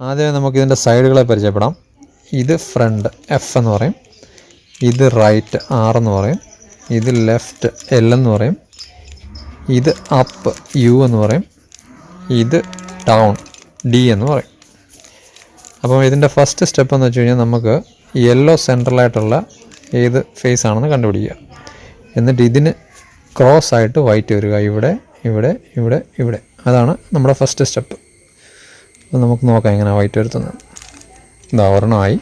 ആദ്യമേ നമുക്കിതിൻ്റെ സൈഡുകളെ പരിചയപ്പെടാം. ഇത് ഫ്രണ്ട് എഫ് എന്ന് പറയും, ഇത് റൈറ്റ് ആർ എന്ന് പറയും, ഇത് ലെഫ്റ്റ് എൽ എന്ന് പറയും, ഇത് അപ്പ് യു എന്ന് പറയും, ഇത് ഡൗൺ ഡി എന്ന് പറയും. അപ്പോൾ ഇതിൻ്റെ ഫസ്റ്റ് സ്റ്റെപ്പ് എന്ന് വെച്ച് കഴിഞ്ഞാൽ നമുക്ക് യെല്ലോ സെൻട്രലായിട്ടുള്ള ഏത് ഫേസ് ആണെന്ന് കണ്ടുപിടിക്കുക. എന്നിട്ട് ഇതിന് ക്രോസ് ആയിട്ട് വൈറ്റ് വരിക, ഇവിടെ ഇവിടെ ഇവിടെ ഇവിടെ. അതാണ് നമ്മുടെ ഫസ്റ്റ് സ്റ്റെപ്പ്. അപ്പോൾ നമുക്ക് നോക്കാം എങ്ങനെയാണ് വൈറ്റ് വരുത്തുന്നത്. ഇതാ ഒരെണ്ണമായി.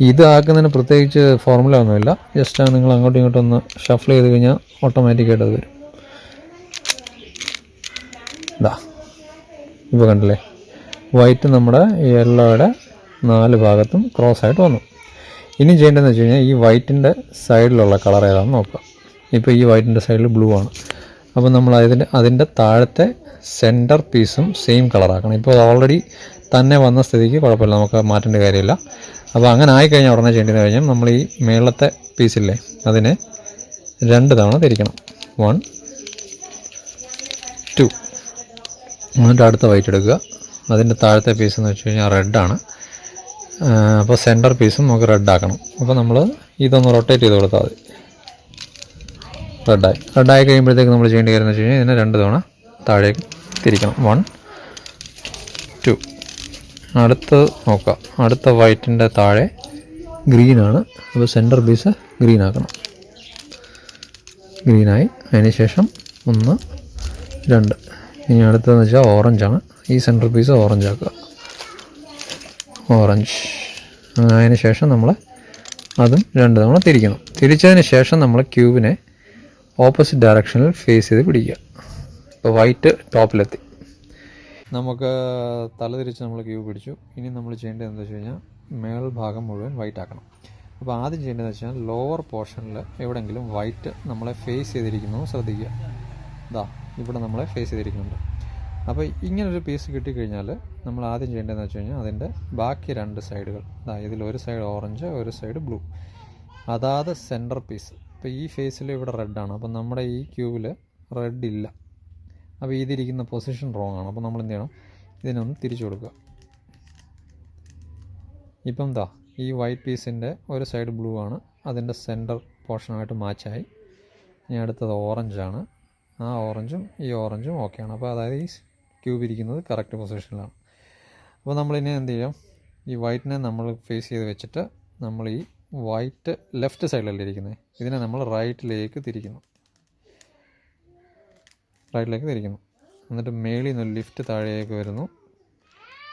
ഇത് ആക്കുന്നതിന് പ്രത്യേകിച്ച് ഫോർമുല ഒന്നുമില്ല. ജസ്റ്റ് നിങ്ങൾ അങ്ങോട്ടും ഇങ്ങോട്ടും ഒന്ന് ഷഫിൾ ചെയ്ത് കഴിഞ്ഞാൽ ഓട്ടോമാറ്റിക്കായിട്ട് അത് വരും. ഇതാ ഇപ്പോൾ കണ്ടില്ലേ, വൈറ്റ് നമ്മുടെ യെല്ലോയുടെ 4 ഭാഗത്തും ക്രോസ് ആയിട്ട് വന്നു. ഇനി ചെയ്യേണ്ടതെന്ന് വെച്ച് കഴിഞ്ഞാൽ ഈ വൈറ്റിൻ്റെ സൈഡിലുള്ള കളർ ഏതാണെന്ന് നോക്കുക. ഇപ്പോൾ ഈ വൈറ്റിൻ്റെ സൈഡിൽ ബ്ലൂ ആണ്. അപ്പോൾ നമ്മൾ അതിൻ്റെ താഴത്തെ സെൻറ്റർ പീസും സെയിം കളറാക്കണം. ഇപ്പോൾ ഓൾറെഡി തന്നെ വന്ന സ്ഥിതിക്ക് കുഴപ്പമില്ല, നമുക്ക് മാറ്റേണ്ട കാര്യമില്ല. അപ്പോൾ അങ്ങനെ ആയിക്കഴിഞ്ഞാൽ ഉടനെ ചെയ്യേണ്ടതെന്ന് കഴിഞ്ഞാൽ നമ്മൾ ഈ മേളത്തെ പീസില്ലേ അതിനെ 2 തവണ തിരിക്കണം. 1 2. എന്നിട്ട് അടുത്ത വൈറ്റ് എടുക്കുക. അതിൻ്റെ താഴത്തെ പീസ് എന്ന് വെച്ച് കഴിഞ്ഞാൽ റെഡാണ്. അപ്പോൾ സെൻറ്റർ പീസും നമുക്ക് റെഡാക്കണം. അപ്പോൾ നമ്മൾ ഇതൊന്ന് റൊട്ടേറ്റ് ചെയ്ത് കൊടുത്താൽ മതി. റെഡായി കഴിയുമ്പോഴത്തേക്ക് നമ്മൾ ചെയ്യേണ്ട കാര്യം എന്ന് വെച്ച് കഴിഞ്ഞാൽ ഇതിനെ 2 തവണ താഴേക്ക് തിരിക്കണം. 1 2. അടുത്ത് നോക്കുക, അടുത്ത വൈറ്റിൻ്റെ താഴെ ഗ്രീനാണ്. അപ്പോൾ സെൻറ്റർ പീസ് ഗ്രീൻ ആക്കണം. ഗ്രീനായി. അതിന് ശേഷം 1 2. ഇനി അടുത്തതെന്ന് വെച്ചാൽ ഓറഞ്ചാണ്. ഈ സെൻറ്റർ പീസ് ഓറഞ്ച് ആക്കുക. ഓറഞ്ച്. അതിന് ശേഷം നമ്മൾ അതും 2 തവണ തിരിക്കണം. തിരിച്ചതിന് ശേഷം നമ്മൾ ക്യൂബിനെ ഓപ്പോസിറ്റ് ഡയറക്ഷനിൽ ഫേസ് ചെയ്ത് പിടിക്കുക. ഇപ്പോൾ വൈറ്റ് ടോപ്പിലെത്തി. നമുക്ക് തലതിരിച്ച് നമ്മൾ ക്യൂബ് പിടിച്ചു. ഇനി നമ്മൾ ചെയ്യേണ്ടത് എന്താ വെച്ച് കഴിഞ്ഞാൽ മേൽഭാഗം മുഴുവൻ വൈറ്റ് ആക്കണം. അപ്പോൾ ആദ്യം ചെയ്യേണ്ടതെന്ന് വെച്ചാൽ ലോവർ പോർഷനിൽ എവിടെയെങ്കിലും വൈറ്റ് നമ്മളെ ഫേസ് ചെയ്തിരിക്കുന്നു ശ്രദ്ധിക്കുക. ഇതാ ഇവിടെ നമ്മളെ ഫേസ് ചെയ്തിരിക്കുന്നുണ്ട്. അപ്പോൾ ഇങ്ങനൊരു പീസ് കിട്ടിക്കഴിഞ്ഞാൽ നമ്മൾ ആദ്യം ചെയ്യേണ്ടതെന്ന് വെച്ച് കഴിഞ്ഞാൽ അതിൻ്റെ ബാക്കി 2 സൈഡുകൾ, ഇതിൽ ഒരു സൈഡ് ഓറഞ്ച് ഒരു സൈഡ് ബ്ലൂ, അതാത് സെൻറ്റർ പീസ്. ഇപ്പോൾ ഈ ഫേസിൽ ഇവിടെ റെഡാണ്. അപ്പോൾ നമ്മുടെ ഈ ക്യൂബിൽ റെഡ് ഇല്ല. അപ്പോൾ ഇതിരിക്കുന്ന പൊസിഷൻ റോങ് ആണ്. അപ്പോൾ നമ്മൾ എന്ത് ചെയ്യണം, ഇതിനൊന്ന് തിരിച്ചു കൊടുക്കുക. ഇപ്പം ഈ വൈറ്റ് പീസിൻ്റെ ഒരു സൈഡ് ബ്ലൂ ആണ്, അതിൻ്റെ സെൻറ്റർ പോർഷനായിട്ട് മാച്ചായി. ഇനി അടുത്തത് ഓറഞ്ചാണ്. ആ ഓറഞ്ചും ഈ ഓറഞ്ചും ഓക്കെയാണ്. അപ്പോൾ അതായത് ഈ ക്യൂബ് ഇരിക്കുന്നത് കറക്റ്റ് പൊസിഷനിലാണ്. അപ്പോൾ നമ്മളിനി എന്ത് ചെയ്യാം, ഈ വൈറ്റിനെ നമ്മൾ ഫേസ് ചെയ്ത് വെച്ചിട്ട് നമ്മൾ ഈ വൈറ്റ് ലെഫ്റ്റ് സൈഡിലല്ലേ ഇരിക്കുന്നത്, ഇതിനെ നമ്മൾ റൈറ്റിലേക്ക് തിരിക്കുന്നു. എന്നിട്ട് മേളിൽ നിന്ന് ലിഫ്റ്റ് താഴേക്ക് വരുന്നു.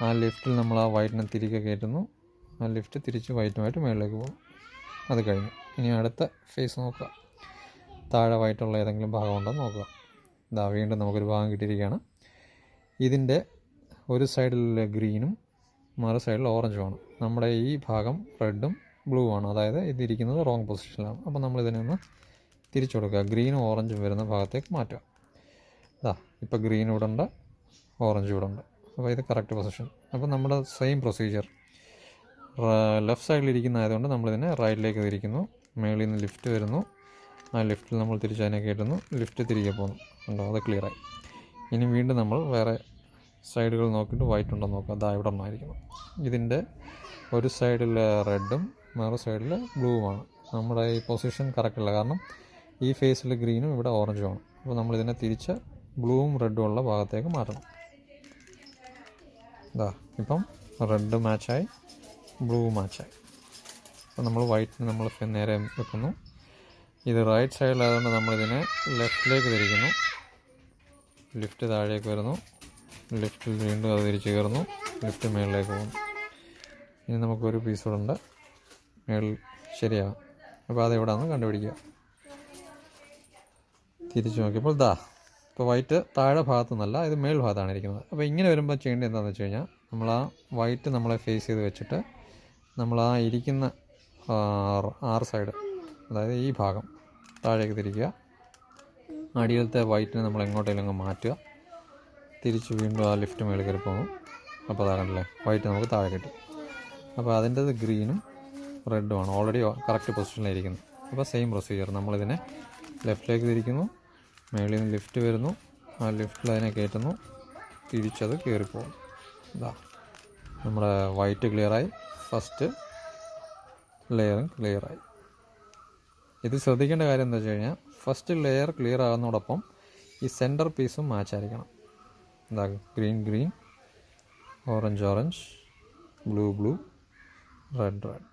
ആ ലിഫ്റ്റിൽ നമ്മൾ ആ വൈറ്റിനെ തിരികെ കയറ്റുന്നു. ആ ലിഫ്റ്റ് തിരിച്ച് വൈറ്റുമായിട്ട് മേളിലേക്ക് പോകും. അത് കഴിഞ്ഞു. ഇനി അടുത്ത ഫേസ് നോക്കുക. താഴെ വൈറ്റുള്ള ഏതെങ്കിലും ഭാഗമുണ്ടോ നോക്കുക. വീണ്ടും നമുക്കൊരു ഭാഗം കിട്ടിയിരിക്കുകയാണ്. ഇതിൻ്റെ ഒരു സൈഡിൽ ഗ്രീനും മറു സൈഡിൽ ഓറഞ്ചുമാണ്. നമ്മുടെ ഈ ഭാഗം റെഡും ബ്ലൂ ആണ്, അതായത് ഇതിരിക്കുന്നത് റോങ് പൊസിഷനിലാണ്. അപ്പോൾ നമ്മളിതിനെ ഒന്ന് തിരിച്ചു കൊടുക്കുക. ഗ്രീനും ഓറഞ്ചും വരുന്ന ഭാഗത്തേക്ക് മാറ്റുക. ഇപ്പോൾ ഗ്രീൻ ഇവിടെ ഉണ്ട്, ഓറഞ്ച് ഇവിടെ ഉണ്ട്. അപ്പോൾ ഇത് കറക്റ്റ് പൊസിഷൻ. അപ്പോൾ നമ്മുടെ സെയിം പ്രൊസീജിയർ ലെഫ്റ്റ് സൈഡിലിരിക്കുന്ന ആയതുകൊണ്ട് നമ്മളിതിനെ റൈറ്റിലേക്ക് തിരിക്കുന്നു. മേളിൽ നിന്ന് ലിഫ്റ്റ് വരുന്നു. ആ ലിഫ്റ്റിൽ നമ്മൾ തിരിച്ചതിനെ കയറ്റുന്നു. ലിഫ്റ്റ് തിരികെ പോകുന്നു. ഉണ്ടോ, അത് ക്ലിയറായി. ഇനി വീണ്ടും നമ്മൾ വേറെ സൈഡുകൾ നോക്കിയിട്ട് വൈറ്റ് ഉണ്ടോ നോക്കുക. ഇവിടെ ഒന്നായിരിക്കുന്നു. ഇതിൻ്റെ ഒരു സൈഡിൽ റെഡും മറു സൈഡിൽ ബ്ലൂവുമാണ്. നമ്മുടെ ഈ പൊസിഷൻ കറക്റ്റല്ല, കാരണം ഈ ഫേസിൽ ഗ്രീനും ഇവിടെ ഓറഞ്ചുമാണ്. അപ്പോൾ നമ്മളിതിനെ തിരിച്ച് ബ്ലൂവും റെഡും ഉള്ള ഭാഗത്തേക്ക് മാറ്റണം. ഇപ്പം റെഡ് മാച്ചായി, ബ്ലൂ മാച്ചായി. അപ്പോൾ നമ്മൾ വൈറ്റിന് നമ്മൾ നേരെ വെക്കുന്നു. ഇത് റൈറ്റ് സൈഡിലായതുകൊണ്ട് നമ്മളിതിനെ ലെഫ്റ്റിലേക്ക് തിരിക്കുന്നു. ലിഫ്റ്റ് താഴേക്ക് വരുന്നു. ലിഫ്റ്റിൽ വീണ്ടും അത് തിരിച്ച് കയറുന്നു. ലിഫ്റ്റ് മേളിലേക്ക് പോകുന്നു. ഇനി നമുക്കൊരു പീസ് കൂടെ ഉണ്ട് മേളിൽ. ശരിയാകും. അപ്പോൾ അതെവിടെയാണെന്ന് കണ്ടുപിടിക്കുക. തിരിച്ചു നോക്കിയപ്പോൾ ഇപ്പോൾ വൈറ്റ് താഴെ ഭാഗത്തുനിന്നല്ല, ഇത് മേൽ ഭാഗത്താണ് ഇരിക്കുന്നത്. അപ്പോൾ ഇങ്ങനെ വരുമ്പോൾ ചെയ്യേണ്ടത് എന്താണെന്ന് വെച്ച് കഴിഞ്ഞാൽ നമ്മൾ ആ വൈറ്റ് നമ്മളെ ഫേസ് ചെയ്ത് വെച്ചിട്ട് നമ്മൾ ആ ഇരിക്കുന്ന 6 സൈഡ്, അതായത് ഈ ഭാഗം താഴേക്ക് തിരിക്കുക. അടിയിലത്തെ വൈറ്റിനെ നമ്മൾ എങ്ങോട്ടെങ്കിലും അങ്ങ് മാറ്റുക. തിരിച്ച് വീണ്ടും ആ ലിഫ്റ്റ് മേളിൽ കയറി പോകുന്നു. അപ്പോൾ കണ്ടില്ലേ, വൈറ്റ് നമുക്ക് താഴെ കിട്ടി. അപ്പോൾ അതിൻ്റെത് ഗ്രീനും റെഡുമാണ്, ഓൾറെഡി കറക്റ്റ് പൊസിഷനിലിരിക്കുന്നത്. അപ്പോൾ സെയിം പ്രൊസീജിയർ, നമ്മളിതിനെ ലെഫ്റ്റിലേക്ക് തിരിക്കുന്നു. മേളിൽ നിന്ന് ലിഫ്റ്റ് വരുന്നു. ആ ലിഫ്റ്റിൽ അതിനെ കയറ്റുന്നു, തിരിച്ചത് കയറിപ്പോകും. ഇതാ നമ്മുടെ വൈറ്റ് ക്ലിയറായി, ഫസ്റ്റ് ലെയറും ക്ലിയറായി. ഇത് ശ്രദ്ധിക്കേണ്ട കാര്യം എന്താ വെച്ച് കഴിഞ്ഞാൽ ഫസ്റ്റ് ലെയർ ക്ലിയർ ആകുന്നതോടൊപ്പം ഈ സെൻറ്റർ പീസും മാച്ചായിരിക്കണം. എന്താ green green, orange orange, blue blue, red red.